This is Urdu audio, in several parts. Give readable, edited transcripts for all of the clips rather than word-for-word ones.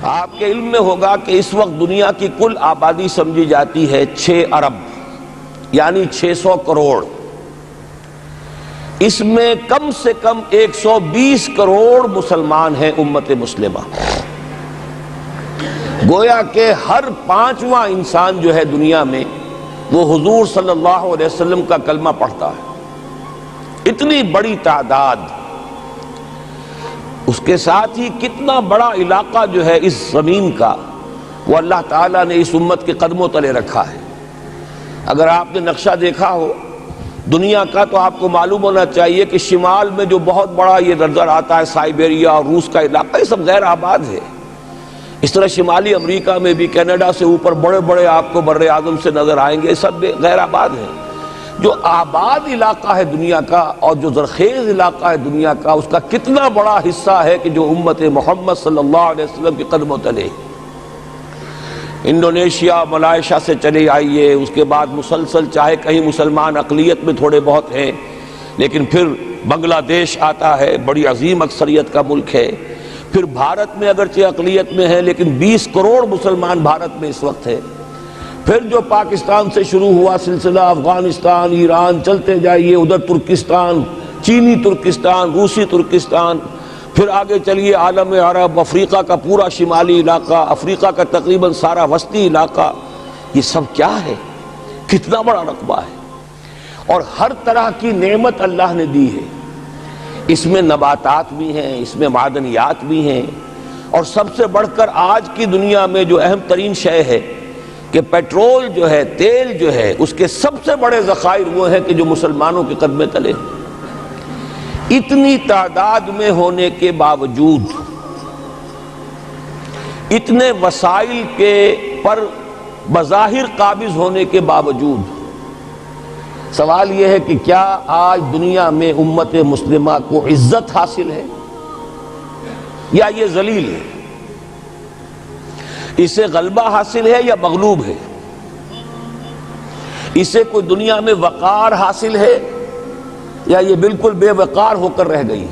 آپ کے علم میں ہوگا کہ اس وقت دنیا کی کل آبادی سمجھی جاتی ہے 6 ارب یعنی 600 کروڑ. اس میں کم سے کم 120 کروڑ مسلمان ہیں امت مسلمہ. گویا کہ ہر 5واں انسان جو ہے دنیا میں وہ حضور صلی اللہ علیہ وسلم کا کلمہ پڑھتا ہے. اتنی بڑی تعداد. اس کے ساتھ ہی کتنا بڑا علاقہ جو ہے اس زمین کا وہ اللہ تعالیٰ نے اس امت کے قدموں تلے رکھا ہے. اگر آپ نے نقشہ دیکھا ہو دنیا کا تو آپ کو معلوم ہونا چاہیے کہ شمال میں جو بہت بڑا یہ نظر آتا ہے سائبیریا اور روس کا علاقہ، یہ سب غیر آباد ہے. اس طرح شمالی امریکہ میں بھی کینیڈا سے اوپر بڑے بڑے آپ کو بر اعظم سے نظر آئیں گے، سب غیر آباد ہیں. جو آباد علاقہ ہے دنیا کا اور جو زرخیز علاقہ ہے دنیا کا، اس کا کتنا بڑا حصہ ہے کہ جو امت محمد صلی اللہ علیہ وسلم کے قدموں تلے. انڈونیشیا ملائیشیا سے چلے آئیے، اس کے بعد مسلسل چاہے کہیں مسلمان اقلیت میں تھوڑے بہت ہیں، لیکن پھر بنگلہ دیش آتا ہے، بڑی عظیم اکثریت کا ملک ہے. پھر بھارت میں اگرچہ اقلیت میں ہے لیکن 20 کروڑ مسلمان بھارت میں اس وقت ہے. پھر جو پاکستان سے شروع ہوا سلسلہ، افغانستان، ایران، چلتے جائیے ادھر ترکستان، چینی ترکستان، روسی ترکستان، پھر آگے چلیے عالم عرب، افریقہ کا پورا شمالی علاقہ، افریقہ کا تقریباً سارا وسطی علاقہ. یہ سب کیا ہے؟ کتنا بڑا رقبہ ہے. اور ہر طرح کی نعمت اللہ نے دی ہے. اس میں نباتات بھی ہیں، اس میں معدنیات بھی ہیں، اور سب سے بڑھ کر آج کی دنیا میں جو اہم ترین شے ہے کہ پیٹرول جو ہے، تیل جو ہے، اس کے سب سے بڑے ذخائر وہ ہیں کہ جو مسلمانوں کے قدمے تلے. اتنی تعداد میں ہونے کے باوجود، اتنے وسائل کے پر بظاہر قابض ہونے کے باوجود، سوال یہ ہے کہ کیا آج دنیا میں امت مسلمہ کو عزت حاصل ہے یا یہ ذلیل ہے؟ اسے غلبہ حاصل ہے یا مغلوب ہے؟ اسے کوئی دنیا میں وقار حاصل ہے یا یہ بالکل بے وقار ہو کر رہ گئی؟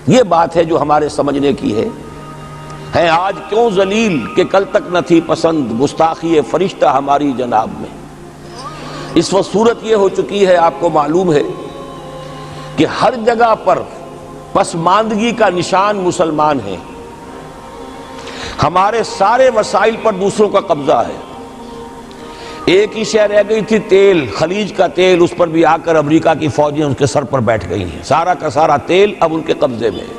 یہ بات ہے جو ہمارے سمجھنے کی ہے آج کیوں ذلیل کہ کل تک نہ تھی پسند گستاخی فرشتہ ہماری جناب میں. اس وقت صورت یہ ہو چکی ہے، آپ کو معلوم ہے کہ ہر جگہ پر پسماندگی کا نشان مسلمان ہیں. ہمارے سارے وسائل پر دوسروں کا قبضہ ہے. ایک ہی شے رہ گئی تھی تیل، خلیج کا تیل، اس پر بھی آ کر امریکہ کی فوجیں ان کے سر پر بیٹھ گئی ہیں. سارا کا سارا تیل اب ان کے قبضے میں ہے.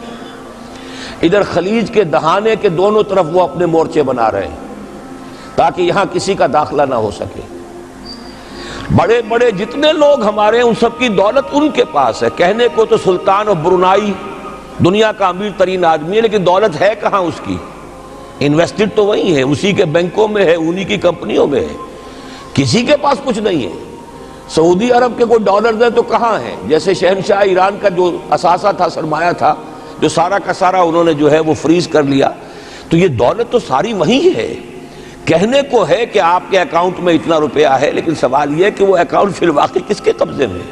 ادھر خلیج کے دہانے کے دونوں طرف وہ اپنے مورچے بنا رہے ہیں تاکہ یہاں کسی کا داخلہ نہ ہو سکے. بڑے بڑے جتنے لوگ ہمارے ہیں ان سب کی دولت ان کے پاس ہے. کہنے کو تو سلطان و برونائی دنیا کا امیر ترین آدمی ہے، لیکن دولت ہے کہاں اس کی؟ انویسٹڈ تو وہی ہے، اسی کے بینکوں میں ہے، انہی کی کمپنیوں میں ہے. کسی کے پاس کچھ نہیں ہے. سعودی عرب کے کوئی ڈالرز ہیں تو کہاں ہیں؟ جیسے شہنشاہ ایران کا جو اثاثہ تھا، سرمایہ تھا، جو سارا کا سارا انہوں نے جو ہے وہ فریز کر لیا. تو یہ دولت تو ساری وہی ہے. کہنے کو ہے کہ آپ کے اکاؤنٹ میں اتنا روپیہ ہے، لیکن سوال یہ ہے کہ وہ اکاؤنٹ فی الواقع کس کے قبضے میں ہے؟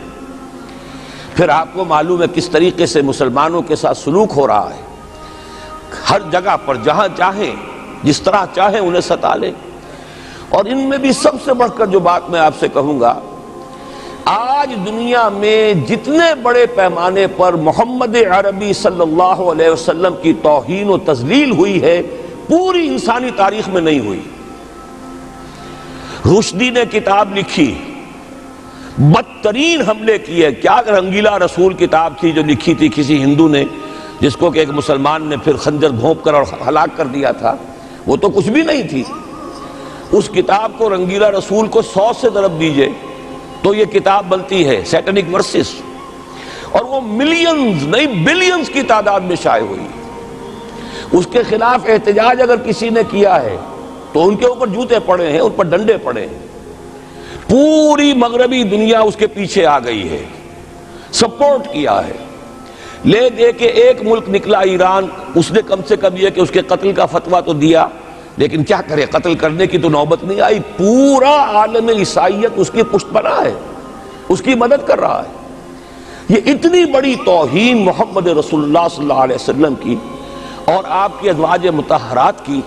پھر آپ کو معلوم ہے کس طریقے سے مسلمانوں کے ساتھ سلوک ہو رہا ہے. ہر جگہ پر جہاں چاہیں، جس طرح چاہیں انہیں ستا لیں. اور ان میں بھی سب سے بڑھ کر جو بات میں آپ سے کہوں گا، آج دنیا میں جتنے بڑے پیمانے پر محمد عربی صلی اللہ علیہ وسلم کی توہین و تذلیل ہوئی ہے، پوری انسانی تاریخ میں نہیں ہوئی. رشدی نے کتاب لکھی، بدترین حملے کیے. کیا رنگیلا رسول کتاب تھی جو لکھی تھی کسی ہندو نے، جس کو کہ ایک مسلمان نے پھر خنجر گھونپ کر اور ہلاک کر دیا تھا. وہ تو کچھ بھی نہیں تھی. اس کتاب کو رنگیلا رسول کو 100 سے ضرب دیجئے تو یہ کتاب بنتی ہے سیٹنک ورسز، اور وہ ملینز نہیں بلینز کی تعداد میں شائع ہوئی. اس کے خلاف احتجاج اگر کسی نے کیا ہے تو ان کے اوپر جوتے پڑے ہیں، ان پر ڈنڈے پڑے ہیں. پوری مغربی دنیا اس کے پیچھے آ گئی ہے، سپورٹ کیا ہے. لے دے کے ایک ملک نکلا ایران، اس نے کم سے کم یہ کہ اس کے قتل کا فتویٰ تو دیا، لیکن کیا کرے، قتل کرنے کی تو نوبت نہیں آئی. پورا عالم عیسائیت اس کی پشت بنا ہے، اس کی مدد کر رہا ہے. یہ اتنی بڑی توہین محمد رسول اللہ صلی اللہ علیہ وسلم کی اور آپ کی ازواج مطہرات کی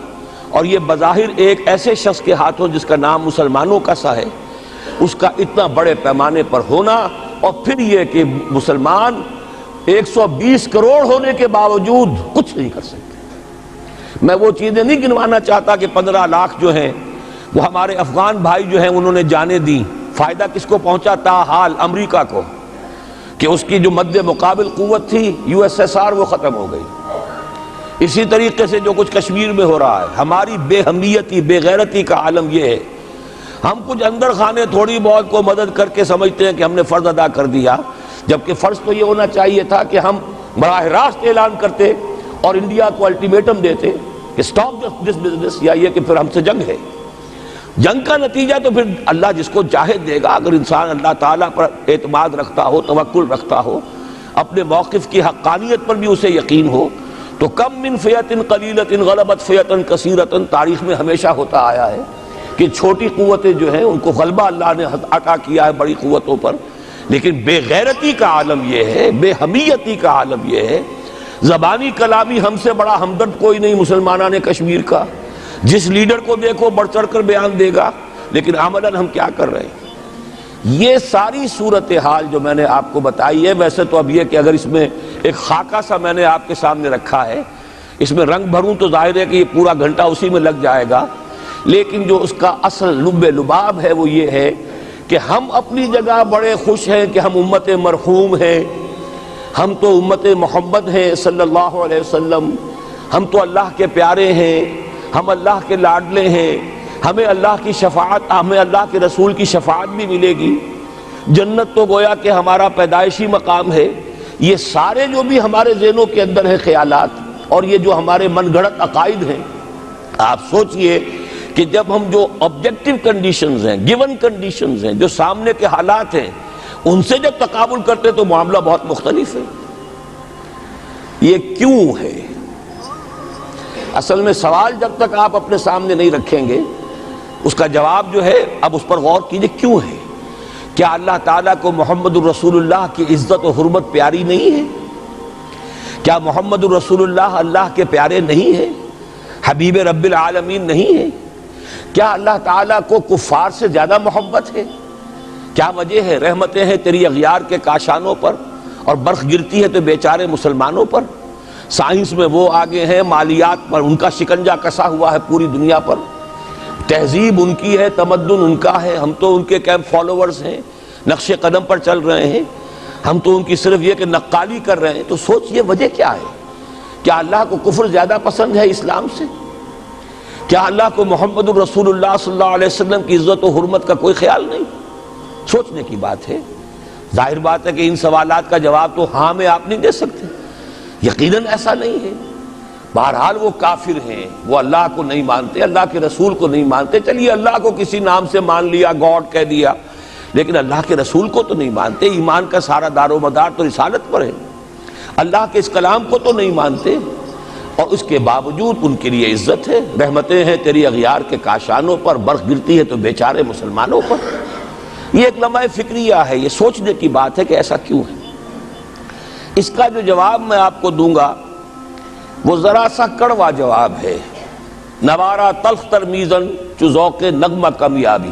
اور یہ بظاہر ایک ایسے شخص کے ہاتھوں جس کا نام مسلمانوں کا سا ہے، اس کا اتنا بڑے پیمانے پر ہونا، اور پھر یہ کہ مسلمان 120 کروڑ ہونے کے باوجود کچھ نہیں کر سکتے۔ میں وہ چیزیں نہیں گنوانا چاہتا کہ 15 لاکھ جو ہیں وہ ہمارے افغان بھائی جو ہیں انہوں نے جانیں دیں، فائدہ کس کو پہنچا؟ تاحال امریکہ کو، کہ اس کی جو مد مقابل قوت تھی USSR وہ ختم ہو گئی۔ اسی طریقے سے جو کچھ کشمیر میں ہو رہا ہے، ہماری بے ہمیتی، بے غیرتی کا عالم یہ ہے، ہم کچھ اندر خانے تھوڑی بہت کو مدد کر کے سمجھتے ہیں کہ ہم نے فرض ادا کر دیا، جبکہ فرض تو یہ ہونا چاہیے تھا کہ ہم براہ راست اعلان کرتے اور انڈیا کو الٹیمیٹم دیتے کہ سٹاپ دس بزنس، یا یہ کہ پھر ہم سے جنگ ہے۔ جنگ کا نتیجہ تو پھر اللہ جس کو چاہے دے گا۔ اگر انسان اللہ تعالیٰ پر اعتماد رکھتا ہو، توکل رکھتا ہو، اپنے موقف کی حقانیت پر بھی اسے یقین ہو، تو کم من فیۃ قلیلۃ غلبت فیۃ کثیرۃ، تاریخ میں ہمیشہ ہوتا آیا ہے کہ چھوٹی قوتیں جو ہیں ان کو غلبہ اللہ نے عطا کیا ہے بڑی قوتوں پر، لیکن بے غیرتی کا عالم یہ ہے، بے حمیتی کا عالم یہ ہے۔ زبانی کلامی ہم سے بڑا ہمدرد کوئی نہیں مسلمانان کشمیر کا، جس لیڈر کو دیکھو بڑھ چڑھ کر بیان دے گا، لیکن عملاً ہم کیا کر رہے ہیں؟ یہ ساری صورتحال جو میں نے آپ کو بتائی ہے، ویسے تو اب یہ کہ اگر اس میں ایک خاکہ سا میں نے آپ کے سامنے رکھا ہے، اس میں رنگ بھروں تو ظاہر ہے کہ یہ پورا گھنٹہ اسی میں لگ جائے گا، لیکن جو اس کا اصل لب لباب ہے وہ یہ ہے کہ ہم اپنی جگہ بڑے خوش ہیں کہ ہم امت مرحوم ہیں، ہم تو امت محمد ہیں صلی اللہ علیہ وسلم، ہم تو اللہ کے پیارے ہیں، ہم اللہ کے لاڈلے ہیں، ہمیں اللہ کی شفاعت، ہمیں اللہ کے رسول کی شفاعت بھی ملے گی، جنت تو گویا کہ ہمارا پیدائشی مقام ہے۔ یہ سارے جو بھی ہمارے ذہنوں کے اندر ہیں خیالات، اور یہ جو ہمارے من گھڑت عقائد ہیں، آپ سوچئے کہ جب ہم جو آبجیکٹیو کنڈیشنز ہیں، گیون کنڈیشنز ہیں، جو سامنے کے حالات ہیں، ان سے جب تقابل کرتے تو معاملہ بہت مختلف ہے۔ یہ کیوں ہے؟ اصل میں سوال جب تک آپ اپنے سامنے نہیں رکھیں گے، اس کا جواب جو ہے اب اس پر غور کیجئے، کیوں ہے؟ کیا اللہ تعالیٰ کو محمد الرسول اللہ کی عزت و حرمت پیاری نہیں ہے؟ کیا محمد الرسول اللہ اللہ کے پیارے نہیں ہیں؟ حبیب رب العالمین نہیں ہے؟ کیا اللہ تعالیٰ کو کفار سے زیادہ محبت ہے؟ کیا وجہ ہے؟ رحمتیں ہیں تیری اغیار کے کاشانوں پر، اور برف گرتی ہے تو بیچارے مسلمانوں پر۔ سائنس میں وہ آگے ہیں، مالیات پر ان کا شکنجہ کسا ہوا ہے پوری دنیا پر، تہذیب ان کی ہے، تمدن ان کا ہے، ہم تو ان کے کیمپ فالوورز ہیں، نقش قدم پر چل رہے ہیں، ہم تو ان کی صرف یہ کہ نقالی کر رہے ہیں۔ تو سوچئے وجہ کیا ہے؟ کیا اللہ کو کفر زیادہ پسند ہے اسلام سے؟ کیا اللہ کو محمد الرسول اللہ صلی اللہ علیہ وسلم کی عزت و حرمت کا کوئی خیال نہیں؟ سوچنے کی بات ہے۔ ظاہر بات ہے کہ ان سوالات کا جواب تو ہاں میں آپ نہیں دے سکتے، یقیناً ایسا نہیں ہے۔ بہرحال وہ کافر ہیں، وہ اللہ کو نہیں مانتے، اللہ کے رسول کو نہیں مانتے، چلیے اللہ کو کسی نام سے مان لیا، گاڈ کہہ دیا، لیکن اللہ کے رسول کو تو نہیں مانتے۔ ایمان کا سارا دار و مدار تو رسالت پر ہے، اللہ کے اس کلام کو تو نہیں مانتے، اور اس کے باوجود ان کے لیے عزت ہے۔ رحمتیں ہیں تیری اغیار کے کاشانوں پر، برف گرتی ہے تو بیچارے مسلمانوں پر۔ یہ ایک لمحہ فکریہ ہے، یہ سوچنے کی بات ہے کہ ایسا کیوں ہے۔ اس کا جو جواب میں آپ کو دوں گا وہ ذرا سا کڑوا جواب ہے، نوارا تلخ ترمیزن چو ذوق نغمہ کمیابی۔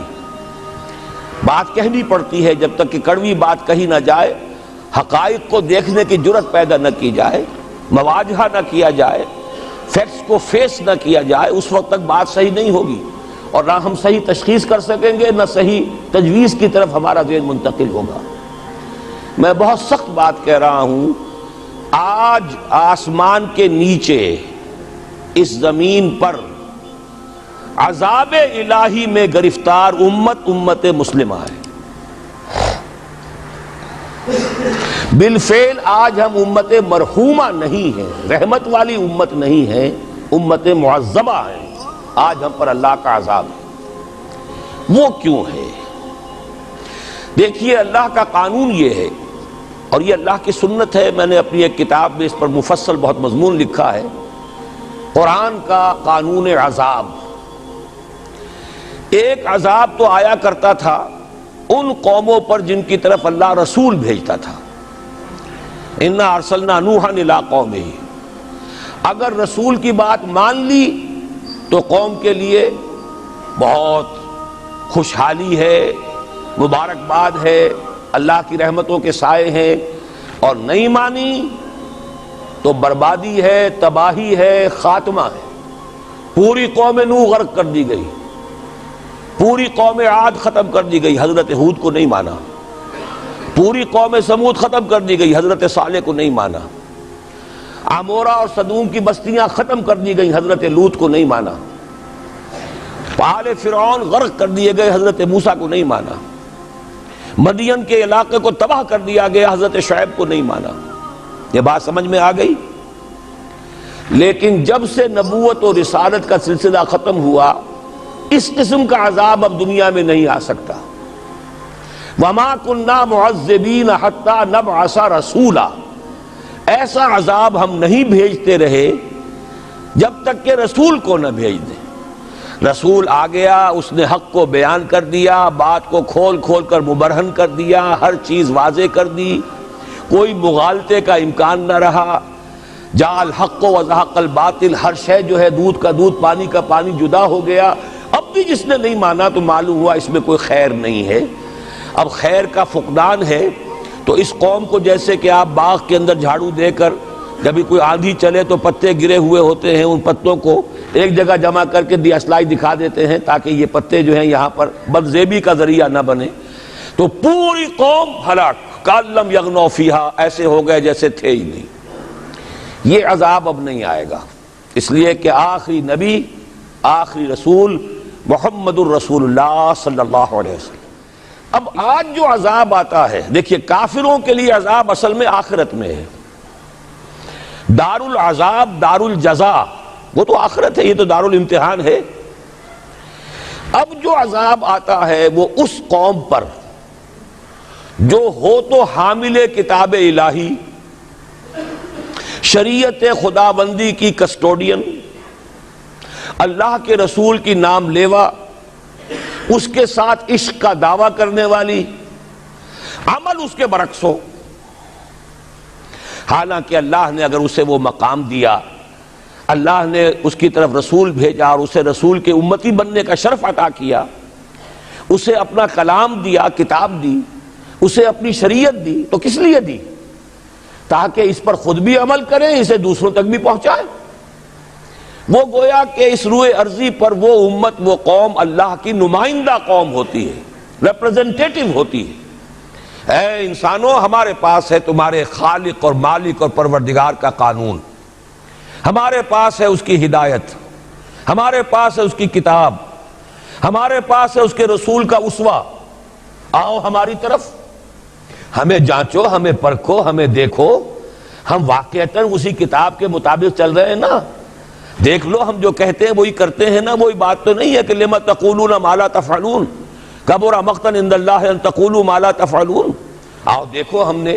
بات کہنی پڑتی ہے، جب تک کہ کڑوی بات کہی نہ جائے، حقائق کو دیکھنے کی جرت پیدا نہ کی جائے، مواجہہ نہ کیا جائے، فیکٹس کو فیس نہ کیا جائے، اس وقت تک بات صحیح نہیں ہوگی، اور نہ ہم صحیح تشخیص کر سکیں گے، نہ صحیح تجویز کی طرف ہمارا ذہن منتقل ہوگا۔ میں بہت سخت بات کہہ رہا ہوں، آج آسمان کے نیچے اس زمین پر عذاب الہی میں گرفتار امت مسلمہ ہے۔ بالفعل آج ہم امت مرحومہ نہیں ہیں، رحمت والی امت نہیں ہے، امت معذبہ ہیں۔ آج ہم پر اللہ کا عذاب ہے۔ وہ کیوں ہے؟ دیکھیے، اللہ کا قانون یہ ہے، اور یہ اللہ کی سنت ہے، میں نے اپنی ایک کتاب میں اس پر مفصل بہت مضمون لکھا ہے، قرآن کا قانون عذاب۔ ایک عذاب تو آیا کرتا تھا ان قوموں پر جن کی طرف اللہ رسول بھیجتا تھا، اِنَّا أَرْسَلْنَا نُوحًا إِلَىٰ قَوْمِهِ۔ اگر رسول کی بات مان لی تو قوم کے لیے بہت خوشحالی ہے، مبارکباد ہے، اللہ کی رحمتوں کے سائے ہیں، اور نہیں مانی تو بربادی ہے، تباہی ہے، خاتمہ ہے۔ پوری قوم نوح غرق کر دی گئی، پوری قوم عاد ختم کر دی گئی، حضرت ہود کو نہیں مانا۔ پوری قوم سمود ختم کر دی گئی، حضرت صالح کو نہیں مانا۔ عمورہ اور صدوم کی بستیاں ختم کر دی گئی، حضرت لوط کو نہیں مانا۔ آل فرعون غرق کر دیے گئے، حضرت موسیٰ کو نہیں مانا۔ مدین کے علاقے کو تباہ کر دیا گیا، حضرت شعیب کو نہیں مانا۔ یہ بات سمجھ میں آ گئی؟ لیکن جب سے نبوت اور رسالت کا سلسلہ ختم ہوا، اس قسم کا عذاب اب دنیا میں نہیں آ سکتا۔ وَمَا كُنَّا مُعَذِّبِينَ حَتَّى نَبْعَثَ رَسُولًا، ایسا عذاب ہم نہیں بھیجتے رہے جب تک کہ رسول کو نہ بھیج دیں۔ رسول آ گیا، اس نے حق کو بیان کر دیا، بات کو کھول کھول کر مبرہن کر دیا، ہر چیز واضح کر دی، کوئی مغالطے کا امکان نہ رہا۔ جاء الحق وزهق الباطل، ہر شے جو ہے دودھ کا دودھ، پانی کا پانی جدا ہو گیا۔ اب بھی جس نے نہیں مانا تو معلوم ہوا اس میں کوئی خیر نہیں ہے، اب خیر کا فقدان ہے۔ تو اس قوم کو جیسے کہ آپ باغ کے اندر جھاڑو دے کر جب بھی کوئی آندھی چلے تو پتے گرے ہوئے ہوتے ہیں، ان پتوں کو ایک جگہ جمع کر کے دیاسلائی دکھا دیتے ہیں تاکہ یہ پتے جو ہیں یہاں پر بدزیبی کا ذریعہ نہ بنے، تو پوری قوم ہلاک، کأن لم یغنوا فیہا، ایسے ہو گئے جیسے تھے ہی نہیں۔ یہ عذاب اب نہیں آئے گا، اس لیے کہ آخری نبی، آخری رسول محمد الرسول اللہ صلی اللہ علیہ وسلم۔ اب آج جو عذاب آتا ہے، دیکھیے کافروں کے لیے عذاب اصل میں آخرت میں ہے۔ دار العذاب، دار الجزا، وہ تو آخرت ہے، یہ تو دار الامتحان ہے۔ اب جو عذاب آتا ہے وہ اس قوم پر جو ہو تو حامل کتاب الہی، شریعت خداوندی کی کسٹوڈین، اللہ کے رسول کی نام لیوا، اس کے ساتھ عشق کا دعویٰ کرنے والی، عمل اس کے برعکس ہو۔ حالانکہ اللہ نے اگر اسے وہ مقام دیا، اللہ نے اس کی طرف رسول بھیجا اور اسے رسول کے امتی بننے کا شرف عطا کیا، اسے اپنا کلام دیا، کتاب دی، اسے اپنی شریعت دی، تو کس لیے دی؟ تاکہ اس پر خود بھی عمل کریں، اسے دوسروں تک بھی پہنچائیں۔ وہ گویا کہ اس روئے ارضی پر وہ امت، وہ قوم اللہ کی نمائندہ قوم ہوتی ہے، ریپرزنٹیٹو ہوتی ہے۔ اے انسانوں، ہمارے پاس ہے تمہارے خالق اور مالک اور پروردگار کا قانون، ہمارے پاس ہے اس کی ہدایت، ہمارے پاس ہے اس کی کتاب، ہمارے پاس ہے اس کے رسول کا اسوہ۔ آؤ ہماری طرف، ہمیں جانچو، ہمیں پرکھو، ہمیں دیکھو، ہم واقعتاً اسی کتاب کے مطابق چل رہے ہیں نا؟ دیکھ لو، ہم جو کہتے ہیں وہی کرتے ہیں نا؟ وہی بات تو نہیں ہے کہ لما تقولون ما لا تفعلون، کبر مقتا عند اللہ ان تقولوا ما لا تفعلون۔ آؤ دیکھو، ہم نے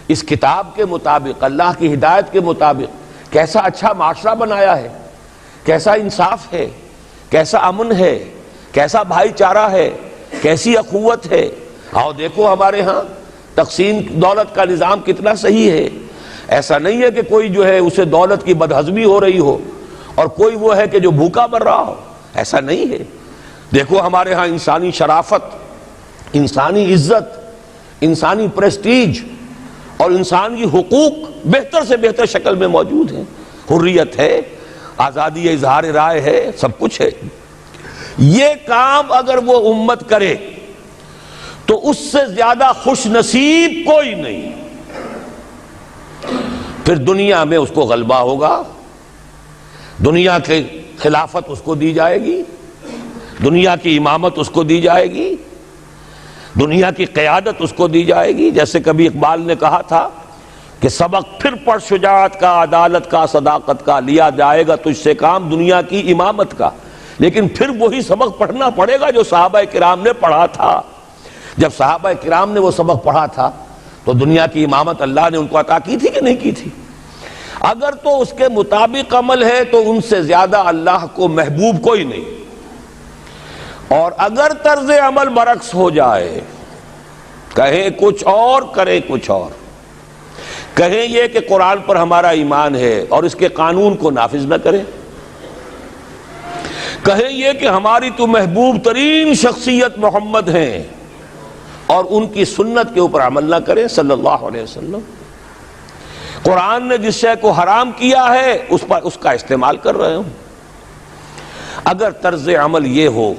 اس کتاب کے مطابق، اللہ کی ہدایت کے مطابق کیسا اچھا معاشرہ بنایا ہے، کیسا انصاف ہے، کیسا امن ہے، کیسا بھائی چارہ ہے، کیسی اخوت ہے۔ آؤ دیکھو ہمارے ہاں تقسیم دولت کا نظام کتنا صحیح ہے۔ ایسا نہیں ہے کہ کوئی جو ہے اسے دولت کی بدہضمی ہو رہی ہو اور کوئی وہ ہے کہ جو بھوکا مر رہا ہو، ایسا نہیں ہے۔ دیکھو ہمارے ہاں انسانی شرافت، انسانی عزت، انسانی پریسٹیج اور انسانی حقوق بہتر سے بہتر شکل میں موجود ہیں، حریت ہے، آزادی اظہار رائے ہے، سب کچھ ہے۔ یہ کام اگر وہ امت کرے تو اس سے زیادہ خوش نصیب کوئی نہیں۔ پھر دنیا میں اس کو غلبہ ہوگا، دنیا کی خلافت اس کو دی جائے گی، دنیا کی امامت اس کو دی جائے گی، دنیا کی قیادت اس کو دی جائے گی۔ جیسے کبھی اقبال نے کہا تھا کہ سبق پھر پڑھ شجاعت کا، عدالت کا، صداقت کا، لیا جائے گا تجھ سے کام دنیا کی امامت کا۔ لیکن پھر وہی سبق پڑھنا پڑے گا جو صحابہ کرام نے پڑھا تھا۔ جب صحابہ کرام نے وہ سبق پڑھا تھا تو دنیا کی امامت اللہ نے ان کو عطا کی تھی کہ نہیں کی تھی؟ اگر تو اس کے مطابق عمل ہے تو ان سے زیادہ اللہ کو محبوب کوئی نہیں، اور اگر طرز عمل برعکس ہو جائے، کہیں کچھ اور کریں کچھ اور، کہیں یہ کہ قرآن پر ہمارا ایمان ہے اور اس کے قانون کو نافذ نہ کریں، کہیں یہ کہ ہماری تو محبوب ترین شخصیت محمد ہیں اور ان کی سنت کے اوپر عمل نہ کریں صلی اللہ علیہ وسلم. قرآن نے جس شے کو حرام کیا ہے اس کا استعمال کر رہے ہوں. اگر طرز عمل یہ ہو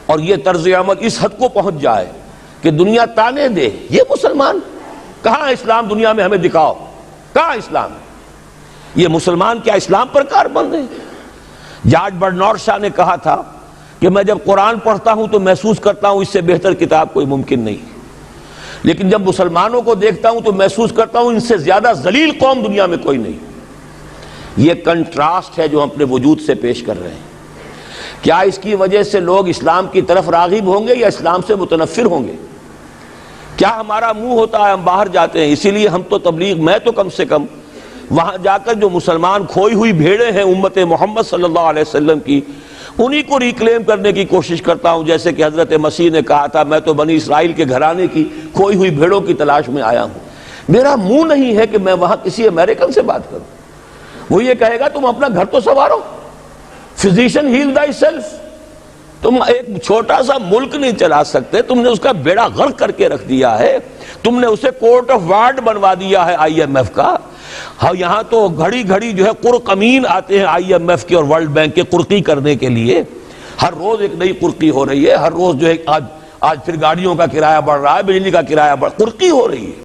اور یہ طرز عمل اس حد کو پہنچ جائے کہ دنیا تانے دے یہ مسلمان، کہاں اسلام دنیا میں ہمیں دکھاؤ، کہاں اسلام؟ یہ مسلمان کیا اسلام پر کاربند ہیں؟ جارج برنارڈ شاہ نے کہا تھا کہ میں جب قرآن پڑھتا ہوں تو محسوس کرتا ہوں اس سے بہتر کتاب کوئی ممکن نہیں، لیکن جب مسلمانوں کو دیکھتا ہوں تو محسوس کرتا ہوں ان سے زیادہ ذلیل قوم دنیا میں کوئی نہیں. یہ کنٹراسٹ ہے جو ہم اپنے وجود سے پیش کر رہے ہیں. کیا اس کی وجہ سے لوگ اسلام کی طرف راغب ہوں گے یا اسلام سے متنفر ہوں گے؟ کیا ہمارا منہ ہوتا ہے ہم باہر جاتے ہیں؟ اسی لیے ہم تو تبلیغ، میں تو کم سے کم وہاں جا کر جو مسلمان کھوئی ہوئی بھیڑیں ہیں امت محمد صلی اللہ علیہ وسلم کی، انہی کو ریکلیم کرنے کی کوشش کرتا ہوں. جیسے کہ حضرت مسیح نے کہا تھا میں تو بنی اسرائیل کے گھرانے کی کھوئی ہوئی بھیڑوں کی تلاش میں آیا ہوں. میرا منہ نہیں ہے کہ میں وہاں کسی امریکن سے بات کروں. وہ یہ کہے گا تم اپنا گھر تو سنوارو، فزیشین ہیل تھائی سیلف. تم ایک چھوٹا سا ملک نہیں چلا سکتے، تم نے اس کا بیڑا غرق کر کے رکھ دیا ہے. تم نے اسے کورٹ آف وارڈ بنوا دیا ہے IMF کا. ہاں یہاں تو گھڑی گھڑی جو ہے قرقمین آتے ہیں IMF کے اور ورلڈ بینک کے قرقی کرنے کے لیے. ہر روز ایک نئی قرقی ہو رہی ہے. ہر روز جو ہے آج پھر گاڑیوں کا کرایہ بڑھ رہا ہے، بجلی کا کرایہ قرقی ہو رہی ہے.